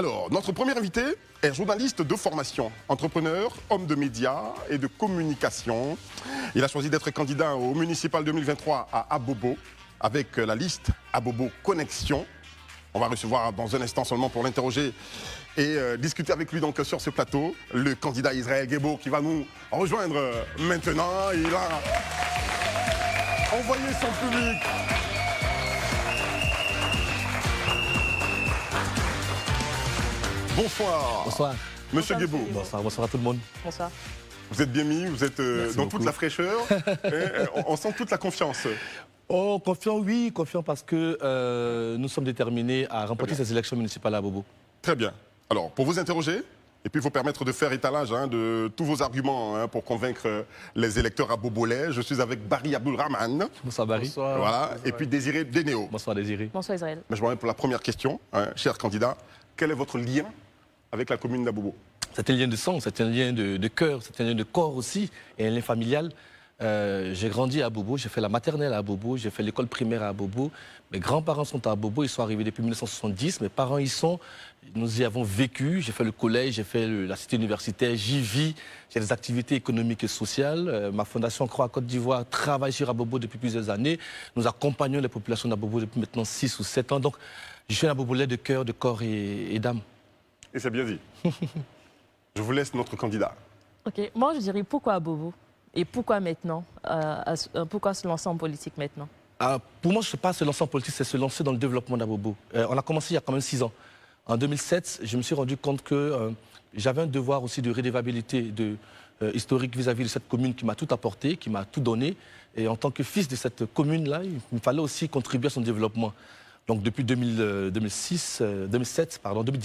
Alors, notre premier invité est journaliste de formation, entrepreneur, homme de médias et de communication. Il a choisi d'être candidat au municipal 2023 à Abobo avec la liste Abobo Connexion. On va recevoir dans un instant seulement pour l'interroger et discuter avec lui donc sur ce plateau le candidat Israël Guebo qui va nous rejoindre maintenant. Il a envoyé son public. Bonsoir. Bonsoir. Monsieur Guebo. Bonsoir, bonsoir à tout le monde. Bonsoir. Vous êtes bien mis, vous êtes dans toute la fraîcheur. On sent toute la confiance. Oh, confiant, oui, confiant parce que nous sommes déterminés à remporter ces élections municipales à Bobo. Très bien. Alors, pour vous interroger, et puis vous permettre de faire étalage de tous vos arguments pour convaincre les électeurs à Bobolais, je suis avec Barry Abdulrahman. Bonsoir Barry. Bonsoir. Voilà, et puis Désiré Dénéo. Bonsoir Désiré. Bonsoir Israël. Mais je vous remets pour la première question, cher candidat. Quel est votre lien avec la commune d'Abobo? C'est un lien de sang, c'est un lien de cœur, c'est un lien de corps aussi, et un lien familial. J'ai grandi à Bobo, j'ai fait la maternelle à Bobo, j'ai fait l'école primaire à Bobo. Mes grands-parents sont à Bobo, ils sont arrivés depuis 1970. Mes parents y sont, nous y avons vécu. J'ai fait le collège, j'ai fait la cité universitaire, j'y vis. J'ai des activités économiques et sociales. Ma fondation Croix Côte d'Ivoire travaille sur Abobo depuis plusieurs années. Nous accompagnons les populations d'Abobo depuis maintenant 6 ou 7 ans. Donc, je suis un Abobolais de cœur, de corps et d'âme. Et c'est bien dit. Je vous laisse notre candidat. Ok, moi je dirais pourquoi Abobo et pourquoi maintenant pourquoi se lancer en politique maintenant? Pour moi, je ne sais pas se lancer en politique, c'est se lancer dans le développement d'Abobo. On a commencé il y a quand même 6 ans. En 2007, je me suis rendu compte que j'avais un devoir aussi de redevabilité historique vis-à-vis de cette commune qui m'a tout apporté, qui m'a tout donné. Et en tant que fils de cette commune-là, il me fallait aussi contribuer à son développement. Donc depuis 2017,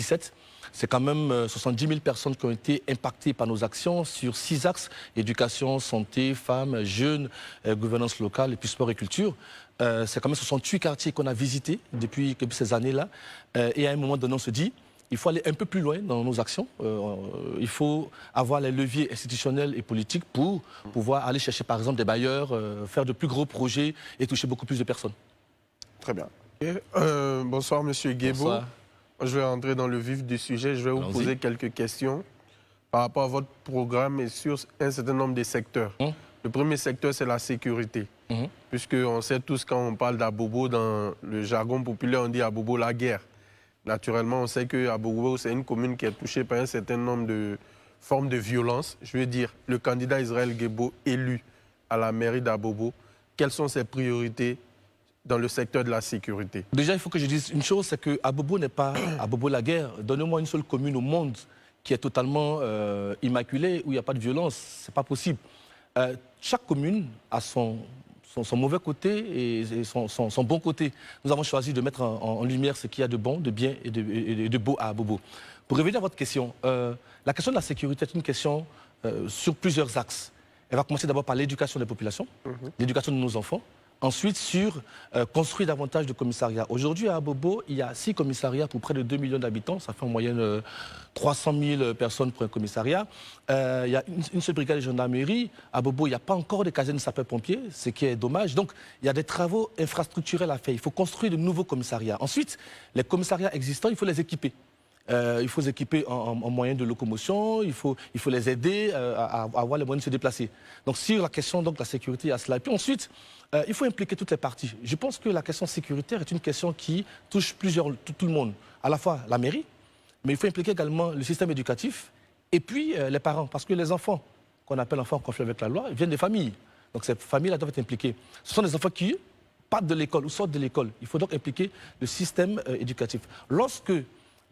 c'est quand même 70 000 personnes qui ont été impactées par nos actions sur 6 axes: éducation, santé, femmes, jeunes, gouvernance locale et puis sport et culture. C'est quand même 68 quartiers qu'on a visités depuis ces années-là. Et à un moment donné, on se dit, il faut aller un peu plus loin dans nos actions. Il faut avoir les leviers institutionnels et politiques pour pouvoir aller chercher par exemple des bailleurs, faire de plus gros projets et toucher beaucoup plus de personnes. Très bien. Bonsoir Monsieur Guebo. Bonsoir. Je vais entrer dans le vif du sujet. Je vais vous poser quelques questions par rapport à votre programme et sur un certain nombre de secteurs. Le premier secteur, c'est la sécurité. Puisqu'on sait tous, quand on parle d'Abobo, dans le jargon populaire, on dit Abobo la guerre. Naturellement, on sait qu'Abobo, c'est une commune qui est touchée par un certain nombre de formes de violence. Je veux dire, le candidat Israël Guebo élu à la mairie d'Abobo, quelles sont ses priorités dans le secteur de la sécurité? Déjà, il faut que je dise une chose, c'est que Abobo n'est pas Abobo la guerre. Donnez-moi une seule commune au monde qui est totalement immaculée, où il n'y a pas de violence. Ce n'est pas possible. Chaque commune a son mauvais côté et son bon côté. Nous avons choisi de mettre en lumière ce qu'il y a de bon, de bien et de beau à Abobo. Pour revenir à votre question, la question de la sécurité est une question sur plusieurs axes. Elle va commencer d'abord par l'éducation des populations, l'éducation de nos enfants. Ensuite, sur construire davantage de commissariats. Aujourd'hui, à Abobo, il y a 6 commissariats pour près de 2 millions d'habitants. Ça fait en moyenne 300 000 personnes pour un commissariat. Il y a une seule brigade de gendarmerie. À Abobo, il n'y a pas encore de casernes de sapeurs-pompiers, ce qui est dommage. Donc, il y a des travaux infrastructurels à faire. Il faut construire de nouveaux commissariats. Ensuite, les commissariats existants, il faut les équiper. Il faut les équiper en moyens de locomotion, il faut les aider à avoir les moyens de se déplacer. Donc sur la question de la sécurité, il y a cela. Et puis ensuite, il faut impliquer toutes les parties. Je pense que la question sécuritaire est une question qui touche tout le monde. À la fois la mairie, mais il faut impliquer également le système éducatif et puis les parents. Parce que les enfants, qu'on appelle enfants en conflit avec la loi, viennent des familles. Donc ces familles-là doivent être impliquées. Ce sont des enfants qui partent de l'école ou sortent de l'école. Il faut donc impliquer le système éducatif. Lorsque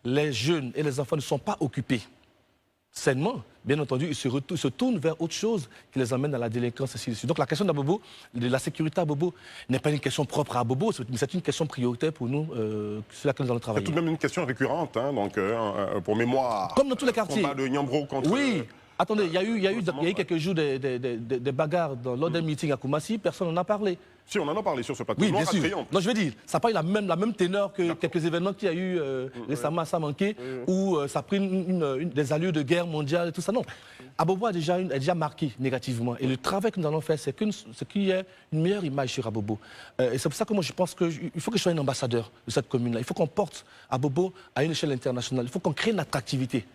les jeunes et les enfants ne sont pas occupés sainement, bien entendu, ils se tournent vers autre chose qui les emmène à la délinquance, ainsi de suite. Donc la question d'Abobo, de la sécurité à Abobo, n'est pas une question propre à Abobo, mais c'est une question prioritaire pour nous, sur laquelle nous allons travailler. C'est tout de même une question récurrente, donc pour mémoire. Comme dans tous les quartiers. Combat de Niambro contre... Oui. Attendez, il y a eu quelques jours des bagarres lors d'un meeting à Koumassi, personne n'en a parlé. Si, on en a parlé sur ce plateau. Oui, bien sûr. Non, je veux dire, ça n'a pas eu la même teneur que quelques événements qu'il y a eu récemment à Samanké, où ça a pris des allures de guerre mondiale et tout ça. Non. Abobo a déjà marqué négativement. Et le travail que nous allons faire, c'est qu'il y ait une meilleure image sur Abobo. Et c'est pour ça que moi, je pense qu'il faut que je sois un ambassadeur de cette commune-là. Il faut qu'on porte Abobo à une échelle internationale. Il faut qu'on crée une attractivité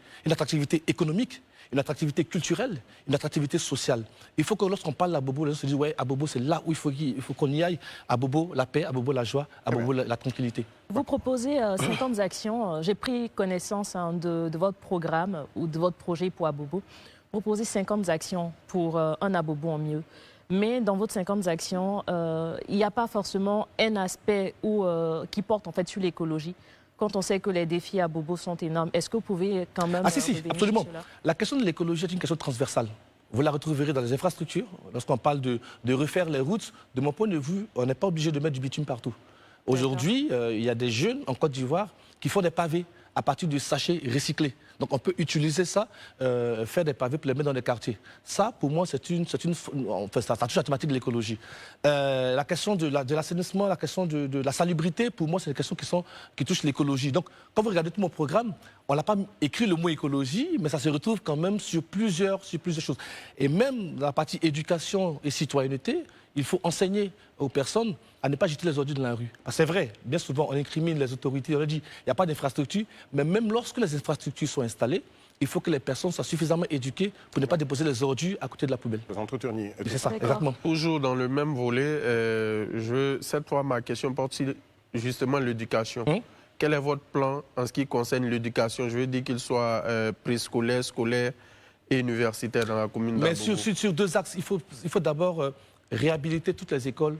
économique, une attractivité culturelle, une attractivité sociale. Il faut que lorsqu'on parle d'Abobo, les gens se disent, ouais, Abobo, c'est là où il faut qu'on y aille. Abobo, la paix, Abobo, la joie, Abobo, la tranquillité. Vous proposez 50 actions. J'ai pris connaissance de votre programme ou de votre projet pour Abobo. Vous proposez 50 actions pour un Abobo en mieux. Mais dans votre 50 actions, il n'y a pas forcément un aspect qui porte en fait sur l'écologie. Quand on sait que les défis à Bobo sont énormes, est-ce que vous pouvez quand même... Ah si, absolument. La question de l'écologie est une question transversale. Vous la retrouverez dans les infrastructures. Lorsqu'on parle de refaire les routes, de mon point de vue, on n'est pas obligé de mettre du bitume partout. Aujourd'hui, il y a des jeunes en Côte d'Ivoire qui font des pavés à partir de sachets recyclés. Donc on peut utiliser ça, faire des pavés pour les mettre dans les quartiers. Ça, pour moi, ça touche la thématique de l'écologie. La question de l'assainissement, la question de la salubrité, pour moi, c'est des questions qui touchent l'écologie. Donc quand vous regardez tout mon programme, on n'a pas écrit le mot écologie, mais ça se retrouve quand même sur plusieurs choses. Et même dans la partie éducation et citoyenneté, il faut enseigner aux personnes à ne pas jeter les ordures dans la rue. Parce que c'est vrai, bien souvent, on incrimine les autorités, on dit il n'y a pas d'infrastructure, mais même lorsque les infrastructures sont installées, il faut que les personnes soient suffisamment éduquées pour ne pas déposer les ordures à côté de la poubelle. C'est ça, exactement. Toujours dans le même volet, cette fois, ma question porte sur justement l'éducation. Quel est votre plan en ce qui concerne l'éducation? Je veux dire qu'il soit préscolaire, scolaire et universitaire dans la commune d'Abobo. Mais sur deux axes, il faut d'abord réhabiliter toutes les écoles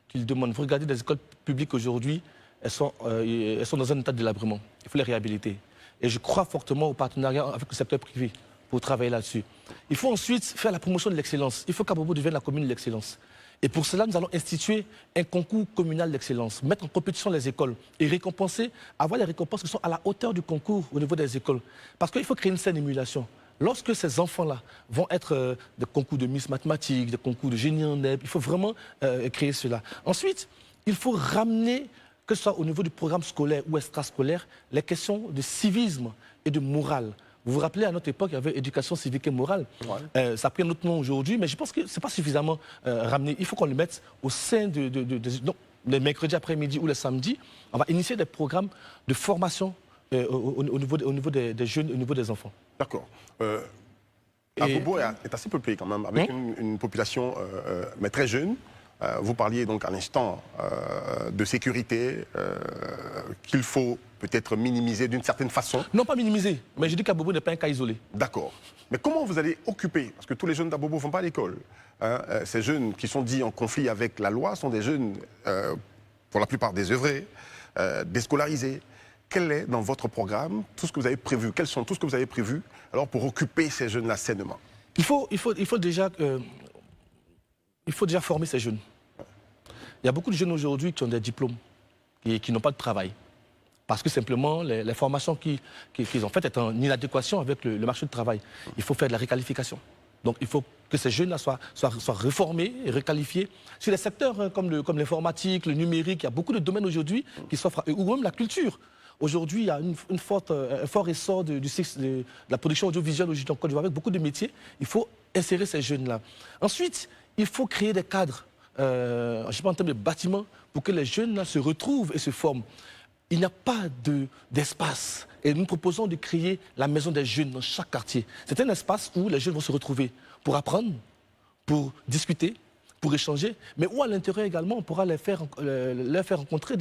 qu'ils demandent. Vous regardez les écoles publiques aujourd'hui, elles sont dans un état de délabrement. Il faut les réhabiliter. Et je crois fortement au partenariat avec le secteur privé pour travailler là-dessus. Il faut ensuite faire la promotion de l'excellence. Il faut qu'Abobo devienne la commune de l'excellence. Et pour cela, nous allons instituer un concours communal d'excellence, mettre en compétition les écoles et récompenser, avoir les récompenses qui sont à la hauteur du concours au niveau des écoles. Parce qu'il faut créer une saine émulation. Lorsque ces enfants-là vont être des concours de Miss Mathématiques, des concours de génie en herbe, il faut vraiment créer cela. Ensuite, il faut ramener, que ce soit au niveau du programme scolaire ou extrascolaire, les questions de civisme et de morale. Vous vous rappelez, à notre époque, il y avait éducation civique et morale. Ouais. Ça a pris un autre nom aujourd'hui, mais je pense que ce n'est pas suffisamment ramené. Il faut qu'on le mette au sein donc, les mercredis après-midi ou les samedis. On va initier des programmes de formation au niveau des jeunes, au niveau des enfants. D'accord. Abobo est assez peuplé quand même, avec une population mais très jeune. Vous parliez donc à l'instant de sécurité qu'il faut peut-être minimiser d'une certaine façon. Non, pas minimiser, mais je dis qu'Abobo n'est pas un cas isolé. D'accord. Mais comment vous allez occuper, parce que tous les jeunes d'Abobo ne vont pas à l'école, ces jeunes qui sont dits en conflit avec la loi sont des jeunes, pour la plupart désœuvrés, déscolarisés. Quel est dans votre programme tout ce que vous avez prévu? Quels sont tout ce que vous avez prévu alors pour occuper ces jeunes-là sainement? Il faut déjà former ces jeunes. Il y a beaucoup de jeunes aujourd'hui qui ont des diplômes et qui n'ont pas de travail. Parce que simplement, les formations qu'ils ont faites sont en inadéquation avec le marché du travail. Il faut faire de la réqualification. Donc il faut que ces jeunes-là soient reformés et requalifiés. Sur les secteurs comme l'informatique, le numérique, il y a beaucoup de domaines aujourd'hui qui s'offrent, ou même la culture. Aujourd'hui, il y a un fort essor de la production audiovisuelle en Côte d'Ivoire avec beaucoup de métiers. Il faut insérer ces jeunes-là. Ensuite, il faut créer des cadres, je sais pas en termes de bâtiments, pour que les jeunes là, se retrouvent et se forment. Il n'y a pas d'espace. Et nous proposons de créer la maison des jeunes dans chaque quartier. C'est un espace où les jeunes vont se retrouver pour apprendre, pour discuter, pour échanger, mais où à l'intérieur également, on pourra leur faire rencontrer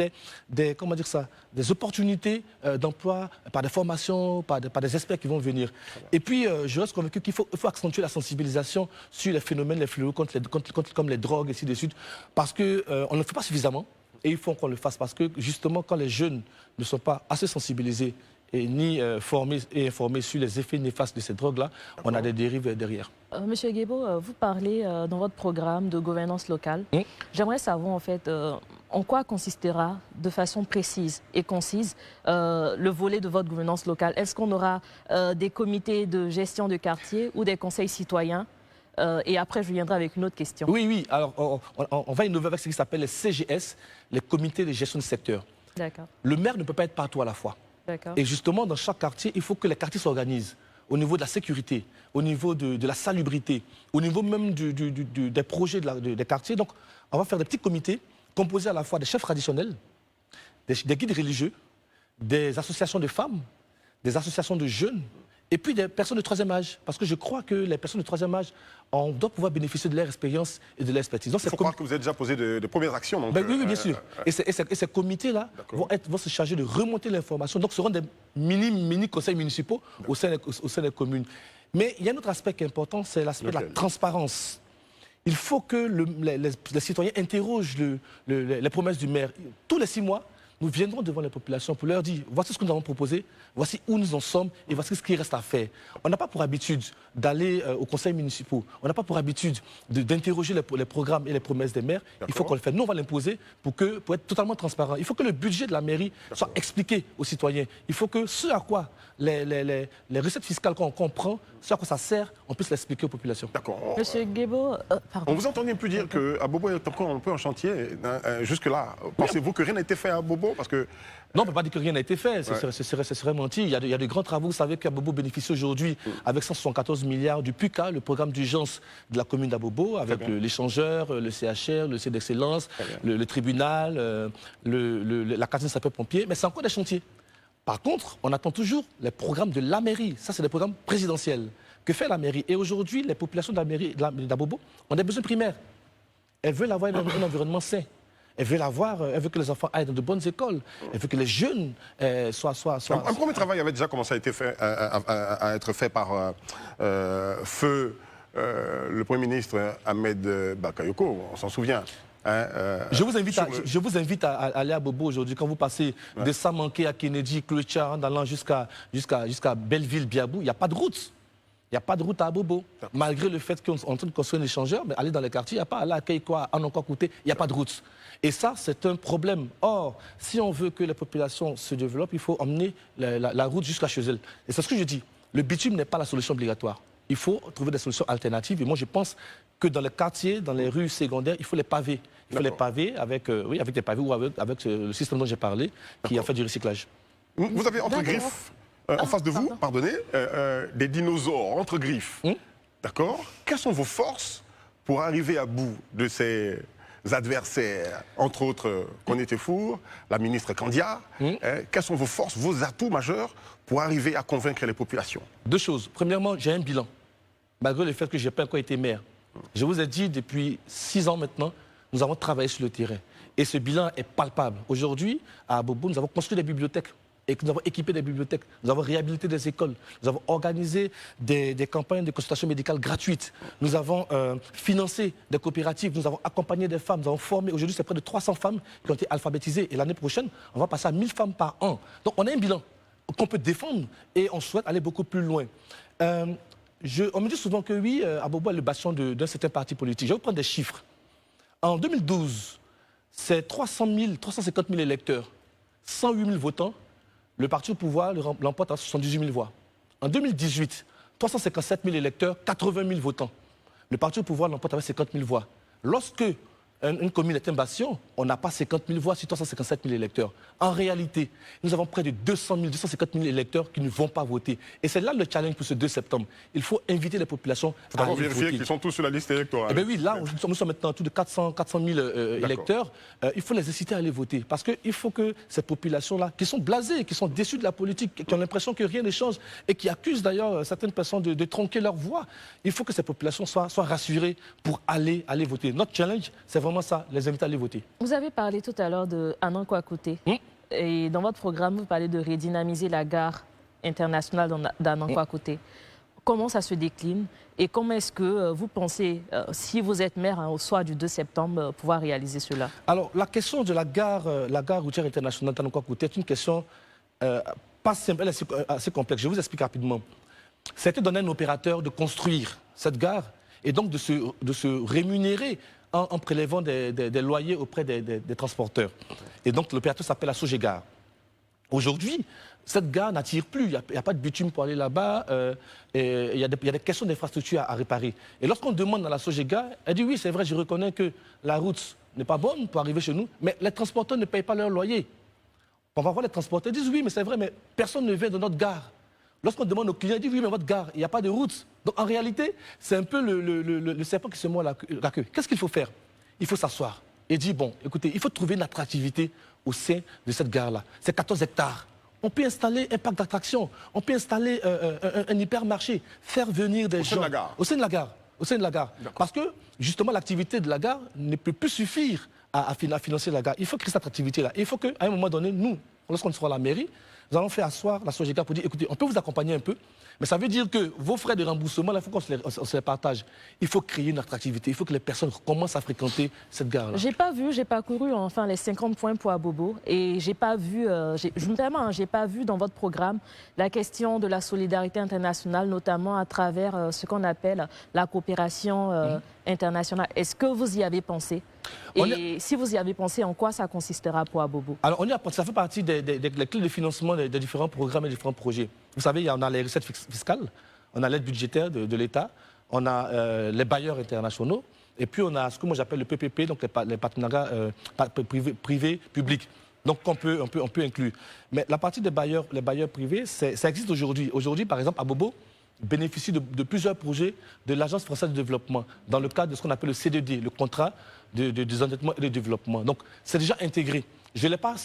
des opportunités d'emploi par des formations, par des experts qui vont venir. Et puis, je reste convaincu qu'il faut accentuer la sensibilisation sur les phénomènes, les fléaux, comme les drogues, et ainsi de suite, parce qu'on ne le fait pas suffisamment, et il faut qu'on le fasse, parce que justement, quand les jeunes ne sont pas assez sensibilisés, ni formés et informés sur les effets néfastes de ces drogues-là, on a des dérives derrière. Monsieur Guébo, vous parlez dans votre programme de gouvernance locale. J'aimerais savoir en fait en quoi consistera de façon précise et concise le volet de votre gouvernance locale. Est-ce qu'on aura des comités de gestion de quartier ou des conseils citoyens Et après, je viendrai avec une autre question. Oui, oui. Alors, on va innover avec ce qui s'appelle les CGS, les comités de gestion du secteur. D'accord. Le maire ne peut pas être partout à la fois. D'accord. Et justement, dans chaque quartier, il faut que les quartiers s'organisent au niveau de la sécurité, au niveau de la salubrité, au niveau même des projets des quartiers. Donc, on va faire des petits comités composés à la fois des chefs traditionnels, des guides religieux, des associations de femmes, des associations de jeunes, et puis des personnes de troisième âge. Parce que je crois que les personnes de troisième âge, on doit pouvoir bénéficier de leur expérience et de leur expertise. Il faut croire que vous avez déjà posé de premières actions. Donc, oui, bien sûr. Et ces comités-là vont se charger de remonter l'information. Donc, ce seront des mini-conseils municipaux au sein des communes. Mais il y a un autre aspect qui est important, c'est l'aspect de la transparence. Il faut que les citoyens interrogent les promesses du maire. Tous les 6 mois, nous viendrons devant les populations pour leur dire voici ce que nous avons proposé, voici où nous en sommes et voici ce qui reste à faire. On n'a pas pour habitude d'aller aux conseils municipaux, on n'a pas pour habitude d'interroger les programmes et les promesses des maires. Il faut qu'on le fasse. Nous, on va l'imposer pour être totalement transparent. Il faut que le budget de la mairie soit expliqué aux citoyens. Il faut que ce à quoi les recettes fiscales qu'on prend, ce à quoi ça sert, on puisse l'expliquer aux populations. D'accord. Monsieur Guébo, pardon. On vous entendait plus dire qu'Abobo est encore un peu en chantier. Jusque-là, pensez-vous que rien n'a été fait à Abobo? Parce que... Non, on ne peut pas dire que rien n'a été fait, ce serait mentir. Il y a de grands travaux. Vous savez qu'Abobo bénéficie aujourd'hui, avec 174 milliards du PUCA, le programme d'urgence de la commune d'Abobo, avec l'échangeur, le CHR, le C d'excellence, le tribunal, la caserne sapeur-pompier. Mais c'est encore des chantiers. Par contre, on attend toujours les programmes de la mairie. Ça, c'est des programmes présidentiels. Que fait la mairie? Et aujourd'hui, les populations de la mairie d'Abobo ont des besoins primaires. Elles veulent avoir un environnement sain. Elle veut que les enfants aillent dans de bonnes écoles. Elle veut que les jeunes soient... Un premier travail avait déjà commencé à être fait par feu le Premier ministre Ahmed Bakayoko, on s'en souvient. Je vous invite à aller à Bobo aujourd'hui. Quand vous passez de Samanké à Kennedy, Clochard, en allant jusqu'à Belleville-Biabou, il n'y a pas de route. Il n'y a pas de route à Bobo. Malgré le fait qu'on est en train de construire un échangeur, mais aller dans les quartiers, il n'y a pas. Aller à Keikoa, à Nonkwakouté, il n'y a pas de route. Et ça, c'est un problème. Or, si on veut que les populations se développent, il faut emmener la route jusqu'à chez elles. Et c'est ce que je dis. Le bitume n'est pas la solution obligatoire. Il faut trouver des solutions alternatives. Et moi, je pense que dans les quartiers, dans les rues secondaires, il faut les paver. Il faut les paver avec des pavés ou avec le système dont j'ai parlé, qui a fait du recyclage. Vous avez entre griffes, en face de vous, pardonnez, des dinosaures entre griffes. D'accord? Quelles sont vos forces pour arriver à bout de ces adversaires, entre autres Koné-Tefour, la ministre Kandia? Quelles sont vos forces, vos atouts majeurs pour arriver à convaincre les populations? 2 choses. Premièrement, j'ai un bilan, malgré le fait que je n'ai pas encore été maire. Je vous ai dit, depuis 6 ans maintenant, nous avons travaillé sur le terrain. Et ce bilan est palpable. Aujourd'hui, à Abobo, nous avons construit des bibliothèques. Et nous avons équipé des bibliothèques, nous avons réhabilité des écoles, nous avons organisé des campagnes de consultation médicale gratuites, nous avons financé des coopératives, nous avons accompagné des femmes, nous avons formé, aujourd'hui c'est près de 300 femmes qui ont été alphabétisées et l'année prochaine, on va passer à 1000 femmes par an. Donc on a un bilan qu'on peut défendre et on souhaite aller beaucoup plus loin. On me dit souvent que oui, Abobo est le bastion d'un certain parti politique. Je vais vous prendre des chiffres. En 2012, c'est 350 000 électeurs, 108 000 votants. Le parti au pouvoir l'emporte à 78 000 voix. En 2018, 357 000 électeurs, 80 000 votants. Le parti au pouvoir l'emporte avec 50 000 voix. Lorsque une commune est un bastion, on n'a pas 50 000 voix sur 357 000 électeurs. En réalité, nous avons près de 200 000, 250 000 électeurs qui ne vont pas voter. Et c'est là le challenge pour ce 2 septembre. Il faut inviter les populations à aller voter. Il faut vérifier qu'ils sont tous sur la liste électorale. Eh bien oui, là, nous sommes maintenant à tout de 400 000 électeurs. Il faut les inciter à aller voter. Parce qu'il faut que ces populations-là, qui sont blasées, qui sont déçues de la politique, qui ont l'impression que rien ne change et qui accusent d'ailleurs certaines personnes de tronquer leur voix, il faut que ces populations soient rassurées pour aller voter. Notre challenge, c'est vraiment ça, les inviter à aller voter. Vous avez parlé tout à l'heure de Anankwa-Kouté. Et dans votre programme, vous parlez de redynamiser la gare internationale d'Anankwa-Kouté. Comment ça se décline et comment est-ce que vous pensez, si vous êtes maire au soir du 2 septembre, pouvoir réaliser cela? Alors, la question de la gare routière internationale d'Anankwa-Kouté est une question pas simple, elle est assez complexe. Je vous explique rapidement. C'était donné à un opérateur de construire cette gare et donc de se rémunérer en prélevant des loyers auprès des transporteurs. Et donc l'opérateur s'appelle la Sogégare. Aujourd'hui, cette gare n'attire plus. Il n'y a pas de bitume pour aller là-bas. Et il y a des questions d'infrastructure à réparer. Et lorsqu'on demande à la Sogega, elle dit oui, c'est vrai, je reconnais que la route n'est pas bonne pour arriver chez nous, mais les transporteurs ne payent pas leur loyer. On va voir les transporteurs, ils disent oui, mais c'est vrai, mais personne ne vient de notre gare. Lorsqu'on demande aux clients, ils disent oui, mais votre gare, il n'y a pas de route. Donc en réalité, c'est un peu le serpent qui se mord la queue. Qu'est-ce qu'il faut faire? Il faut s'asseoir et dire bon, écoutez, il faut trouver une attractivité au sein de cette gare-là. C'est 14 hectares. On peut installer un parc d'attractions, on peut installer un hypermarché, faire venir des gens. Au sein de la gare. Au sein de la gare. Parce que, justement, l'activité de la gare ne peut plus suffire à financer la gare. Il faut créer cette attractivité-là. Il faut qu'à un moment donné, nous, lorsqu'on sera à la mairie, nous allons faire asseoir la Sogega pour dire, écoutez, on peut vous accompagner un peu, mais ça veut dire que vos frais de remboursement, il faut qu'on se les partage. Il faut créer une attractivité, il faut que les personnes commencent à fréquenter cette gare-là. J'ai parcouru enfin les 50 points pour Abobo et j'ai pas vu, j'ai pas vu dans votre programme la question de la solidarité internationale, notamment à travers ce qu'on appelle la coopération internationale. Est-ce que vous y avez pensé? Et si vous y avez pensé, en quoi ça consistera pour Abobo? Alors, on y a pensé, ça fait partie des clés de financement des différents programmes et des différents projets. Vous savez, on a les recettes fiscales, on a l'aide budgétaire de l'État, on a les bailleurs internationaux, et puis on a ce que moi j'appelle le PPP, donc les partenariats privés-publics. Donc on peut inclure. Mais la partie des bailleurs privés, ça existe aujourd'hui. Aujourd'hui, par exemple, Abobo bénéficie de plusieurs projets de l'Agence française de développement, dans le cadre de ce qu'on appelle le CDD, le contrat de désendettement et de développement. Donc c'est déjà intégré. Je ne l'ai pas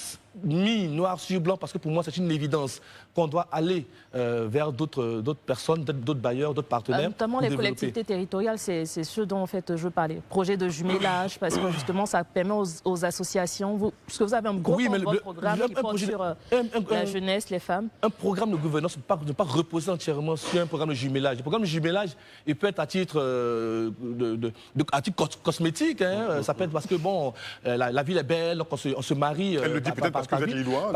mis noir sur blanc parce que pour moi c'est une évidence qu'on doit aller vers d'autres personnes, d'autres bailleurs, d'autres partenaires. Notamment les collectivités territoriales, c'est ce dont en fait je parlais. Projet de jumelage, parce que justement ça permet aux associations, parce que vous avez un gros programme qui porte sur la jeunesse, les femmes. Un programme de gouvernance ne peut pas reposer entièrement sur un programme de jumelage. Le programme de jumelage, il peut être à titre, cosmétique, hein. Ça peut être parce que bon, la ville est belle, donc on se marie. Elle le dit peut-être parce que vous êtes lillois.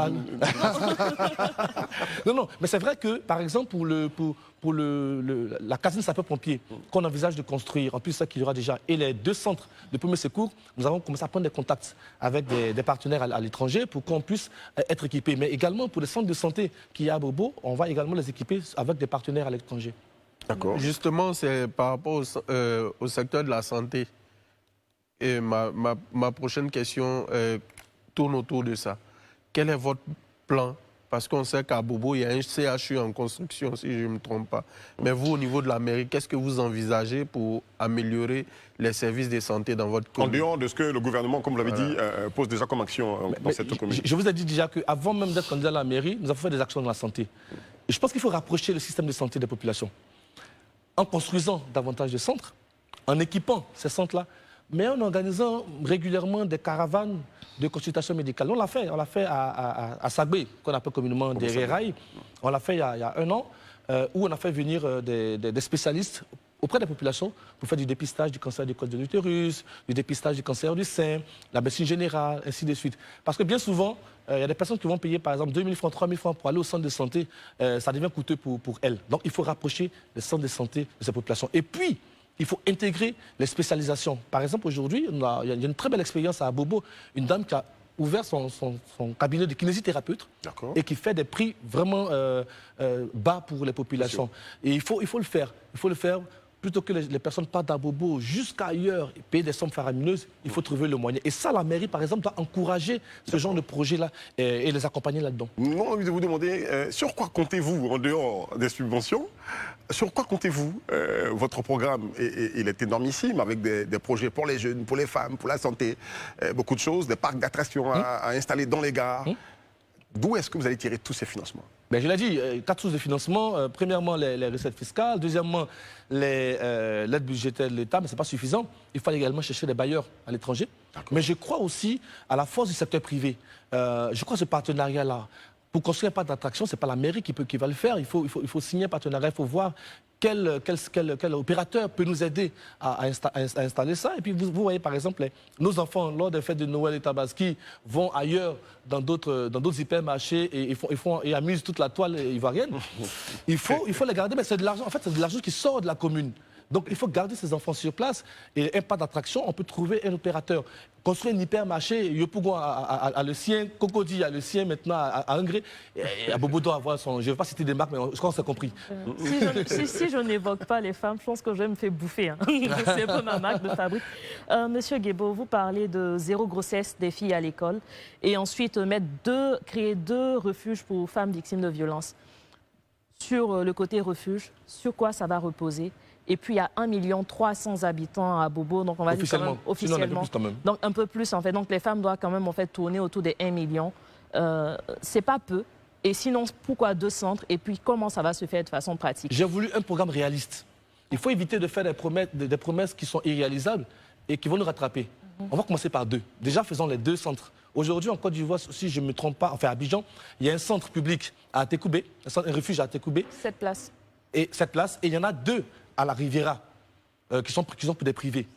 Non, mais c'est vrai que, par exemple, pour la caserne sapeur-pompier qu'on envisage de construire, en plus ça qu'il y aura déjà, et les 2 centres de premier secours, nous avons commencé à prendre des contacts avec des partenaires à l'étranger pour qu'on puisse être équipés. Mais également pour les centres de santé qu'il y a à Bobo, on va également les équiper avec des partenaires à l'étranger. D'accord. Justement, c'est par rapport au secteur de la santé. Et ma prochaine question tourne autour de ça. Quel est votre plan? Parce qu'on sait qu'à Bobo, il y a un CHU en construction, si je ne me trompe pas. Mais vous, au niveau de la mairie, qu'est-ce que vous envisagez pour améliorer les services de santé dans votre commune? En dehors de ce que le gouvernement, comme vous l'avez dit, pose déjà comme action dans cette commune. Je vous ai dit déjà qu'avant même d'être candidat à la mairie, nous avons fait des actions dans la santé. Et je pense qu'il faut rapprocher le système de santé des populations. En construisant davantage de centres, en équipant ces centres-là, mais en organisant régulièrement des caravanes de consultation médicale. On l'a fait à Sagbé, qu'on appelle communément des rails. On l'a fait il y a 1 an, où on a fait venir des spécialistes auprès des populations pour faire du dépistage du cancer du col de l'utérus, du dépistage du cancer du sein, la médecine générale, ainsi de suite. Parce que bien souvent, il y a des personnes qui vont payer par exemple 2 000 francs, 3 000 francs pour aller au centre de santé. Ça devient coûteux pour elles. Donc il faut rapprocher les centres de santé de ces populations. Et puis, il faut intégrer les spécialisations. Par exemple, aujourd'hui, il y a une très belle expérience à Bobo, une dame qui a ouvert son cabinet de kinésithérapeute et qui fait des prix vraiment bas pour les populations. Et il faut le faire. Il faut le faire. Plutôt que les personnes partent d'Abobo jusqu'à ailleurs et payer des sommes faramineuses, il faut trouver le moyen. Et ça, la mairie, par exemple, doit encourager ce genre de projet-là et les accompagner là-dedans. Nous avons envie de vous demander, sur quoi comptez-vous, en dehors des subventions, sur quoi comptez-vous? Votre programme, il est énormissime, avec des projets pour les jeunes, pour les femmes, pour la santé, beaucoup de choses, des parcs d'attractions à installer dans les gares. D'où est-ce que vous allez tirer tous ces financements? Ben, je l'ai dit, 4 sources de financement. Premièrement, les recettes fiscales. Deuxièmement, l'aide budgétaire de l'État, mais ce n'est pas suffisant. Il faut également chercher des bailleurs à l'étranger. Mais je crois aussi à la force du secteur privé. Je crois à ce partenariat-là. Pour construire un parc d'attraction, ce n'est pas la mairie qui va le faire. Il faut signer un partenariat, il faut voir quel opérateur peut nous aider à installer ça. Et puis vous voyez par exemple, nos enfants, lors des fêtes de Noël et Tabaski, vont ailleurs dans d'autres hypermarchés et amusent toute la toile ivoirienne. Il faut les garder, mais c'est de l'argent. En fait, c'est de l'argent qui sort de la commune. Donc il faut garder ces enfants sur place. Et un pas d'attraction, on peut trouver un opérateur. Construire un hypermarché, Yopougon a le sien, Cocody a le sien maintenant à Ingré. Et Abobo doit avoir son... Je ne vais pas citer des marques, mais je crois qu'on s'est compris. Si je n'évoque pas les femmes, je pense que je vais me faire bouffer. Hein. C'est un peu ma marque de fabrique. Monsieur Guébo, vous parlez de zéro grossesse des filles à l'école et ensuite créer 2 refuges pour femmes victimes de violences. Sur le côté refuge, sur quoi ça va reposer? Et puis, il y a 1 300 000 habitants à Abobo, donc on va dire quand même, officiellement. Sinon, on a un peu plus quand même. Donc, un peu plus, en fait. Donc, les femmes doivent quand même, en fait, tourner autour des 1 million. C'est pas peu. Et sinon, pourquoi 2 centres? Et puis, comment ça va se faire de façon pratique? J'ai voulu un programme réaliste. Il faut éviter de faire des promesses qui sont irréalisables et qui vont nous rattraper. On va commencer par 2. Déjà, faisons les 2 centres. Aujourd'hui, en Côte d'Ivoire, si je ne me trompe pas, enfin à Abidjan, il y a un centre public à Atekoubé, un refuge à Atekoubé. 7 places. Et 7 places. Et il y en a 2 à la Riviera, qui sont pour des privés.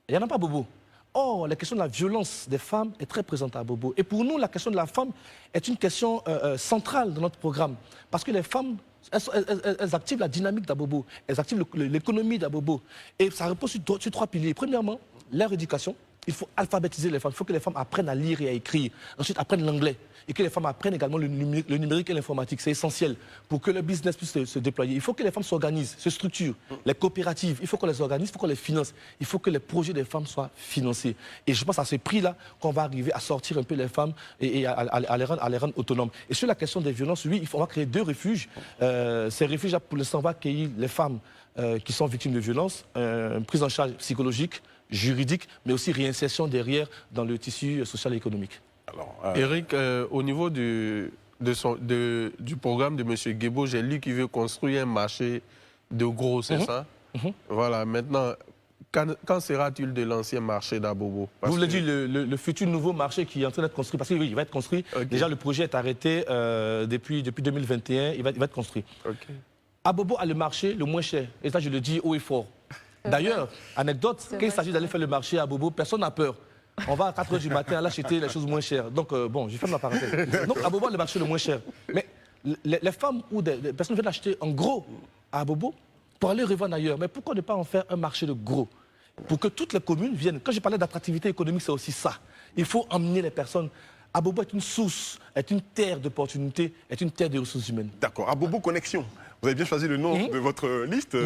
Il n'y en a pas à Bobo. Or, la question de la violence des femmes est très présente à Bobo. Et pour nous, la question de la femme est une question centrale dans notre programme. Parce que les femmes, elles activent la dynamique d'Abobo, elles activent l'économie d'Abobo. Et ça repose sur 3 piliers. Premièrement, leur éducation. Il faut alphabétiser les femmes. Il faut que les femmes apprennent à lire et à écrire. Ensuite, apprennent l'anglais. Et que les femmes apprennent également le numérique et l'informatique. C'est essentiel pour que le business puisse se déployer. Il faut que les femmes s'organisent, se structurent. Les coopératives, il faut qu'on les organise, il faut qu'on les finance. Il faut que les projets des femmes soient financés. Et je pense à ce prix-là qu'on va arriver à sortir un peu les femmes et à les rendre autonomes. Et sur la question des violences, oui, on va créer 2 refuges. Ces refuges-là, pour l'instant, vont accueillir les femmes qui sont victimes de violences, prise en charge psychologique, juridique, mais aussi réinsertion derrière dans le tissu social et économique. Alors, Eric, au niveau du programme de M. Guébo, j'ai lu qu'il veut construire un marché de gros, c'est ça? Voilà, maintenant, quand sera-t-il de l'ancien marché d'Abobo? Vous voulez dire le futur nouveau marché qui est en train d'être construit? Parce que oui, il va être construit. Okay. Déjà, le projet est arrêté depuis 2021, il va être construit. Okay. Abobo a le marché le moins cher, et ça je le dis haut et fort. D'ailleurs, anecdote, quand il s'agit d'aller faire le marché à Abobo, personne n'a peur. On va à 4 h du matin à l'acheter les choses moins chères. Donc, bon, je ferme la parenthèse. Donc, Abobo a le marché le moins cher. Mais les femmes ou des personnes viennent acheter en gros à Abobo pour aller revendre ailleurs. Mais pourquoi ne pas en faire un marché de gros? Pour que toutes les communes viennent. Quand je parlais d'attractivité économique, c'est aussi ça. Il faut emmener les personnes. Abobo est une source, est une terre d'opportunités, est une terre de ressources humaines. D'accord. Abobo Connexion. Vous avez bien choisi le nom de votre liste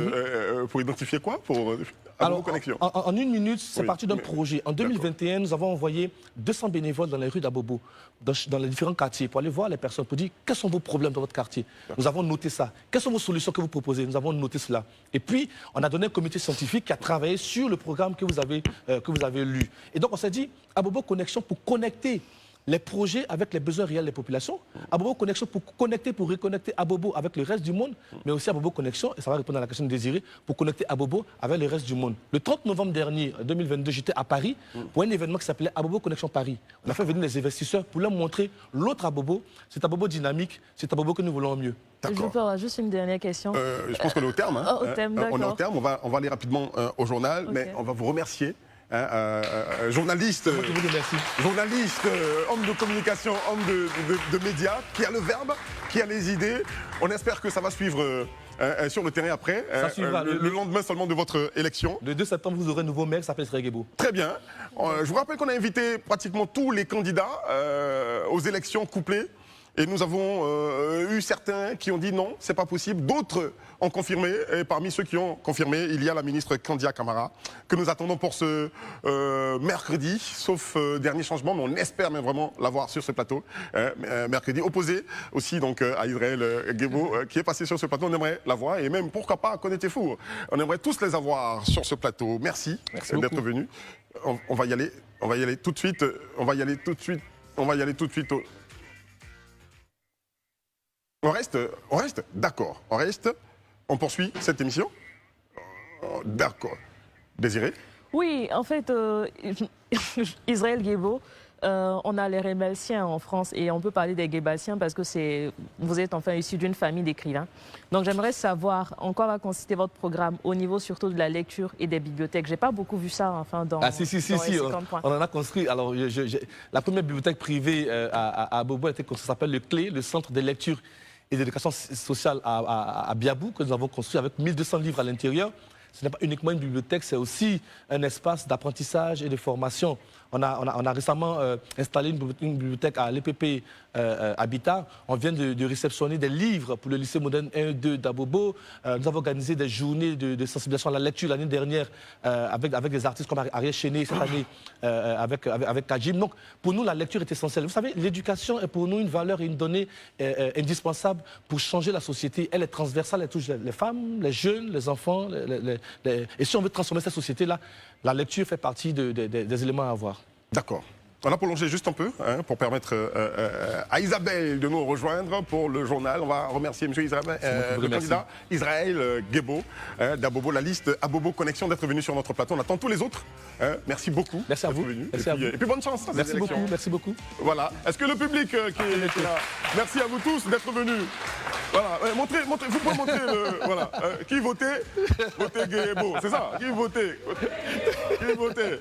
pour identifier quoi pour Abobo Connexion. En 1 minute, c'est parti d'un projet. En 2021, nous avons envoyé 200 bénévoles dans les rues d'Abobo, dans les différents quartiers, pour aller voir les personnes, pour dire quels sont vos problèmes dans votre quartier. Nous avons noté ça. Quelles sont vos solutions que vous proposez? Nous avons noté cela. Et puis, on a donné un comité scientifique qui a travaillé sur le programme que vous avez lu. Et donc, on s'est dit, Abobo Connexion pour connecter les projets avec les besoins réels des populations, Abobo Connexion pour connecter, pour reconnecter Abobo avec le reste du monde, mais aussi Abobo Connexion, et ça va répondre à la question de Désiré, pour connecter Abobo avec le reste du monde. Le 30 novembre dernier, 2022, j'étais à Paris pour un événement qui s'appelait Abobo Connexion Paris. On a fait venir les investisseurs pour leur montrer l'autre Abobo, cet Abobo dynamique, cet Abobo que nous voulons mieux. Je peux avoir juste une dernière question. Je pense qu'on est au terme. Hein. Au terme, on est au terme, on va aller rapidement au journal, mais on va vous remercier. Journaliste, homme de communication, homme de médias, qui a le verbe, qui a les idées. On espère que ça va suivre sur le terrain après, le lendemain seulement de votre élection. Le 2 septembre, vous aurez un nouveau maire qui s'appelle Guébo. Très bien. Je vous rappelle qu'on a invité pratiquement tous les candidats aux élections couplées. Et nous avons eu certains qui ont dit non, c'est pas possible. D'autres ont confirmé. Et parmi ceux qui ont confirmé, il y a la ministre Kandia Camara, que nous attendons pour ce mercredi, sauf dernier changement, mais on espère même vraiment l'avoir sur ce plateau. Mercredi, opposé aussi donc, à Israël Guébo, qui est passé sur ce plateau. On aimerait l'avoir. Et même, pourquoi pas, connaissez-vous, on aimerait tous les avoir sur ce plateau. Merci d'être venus. On va y aller tout de suite. On va y aller tout de suite. On reste, d'accord, on poursuit cette émission. D'accord. Désiré? Oui, en fait, Israël Guébo, on a les Rémelsiens en France et on peut parler des Guébalsiens parce que vous êtes enfin issu d'une famille d'écrivains. Donc j'aimerais savoir en quoi va consister votre programme au niveau surtout de la lecture et des bibliothèques. J'ai pas beaucoup vu ça enfin dans si, on en a construit. Alors la première bibliothèque privée à Abobo s'appelle le CLÉ, le Centre de lecture et d'éducation sociale à Biabou, que nous avons construit avec 1200 livres à l'intérieur. ce n'est pas uniquement une bibliothèque, c'est aussi un espace d'apprentissage et de formation. On a récemment installé une bibliothèque à l'EPP Habitat. On vient de réceptionner des livres pour le lycée moderne 1 et 2 d'Abobo. Nous avons organisé des journées de sensibilisation à la lecture l'année dernière avec des artistes comme Ariel Chéné, cette année avec Kajim. Donc, pour nous, la lecture est essentielle. Vous savez, l'éducation est pour nous une valeur et une donnée indispensable pour changer la société. Elle est transversale, elle touche les femmes, les jeunes, les enfants. Et si on veut transformer cette société-là, la lecture fait partie des éléments à avoir. D'accord. On a prolongé juste un peu pour permettre à Isabelle de nous rejoindre pour le journal. On va remercier M. Israël, le candidat Israël Guebo d'Abobo, la liste Abobo Connexion, d'être venu sur notre plateau. On attend tous les autres. Merci beaucoup. Merci à vous. Merci à vous. Et puis bonne chance. Merci beaucoup. Merci beaucoup. Voilà. Est-ce que le public qui est là, merci à vous tous d'être venus. Voilà. Montrez, vous pouvez montrer voilà. Qui votait? Votez Guebo. C'est ça. Qui votait? Qui votait?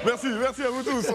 Merci à vous tous.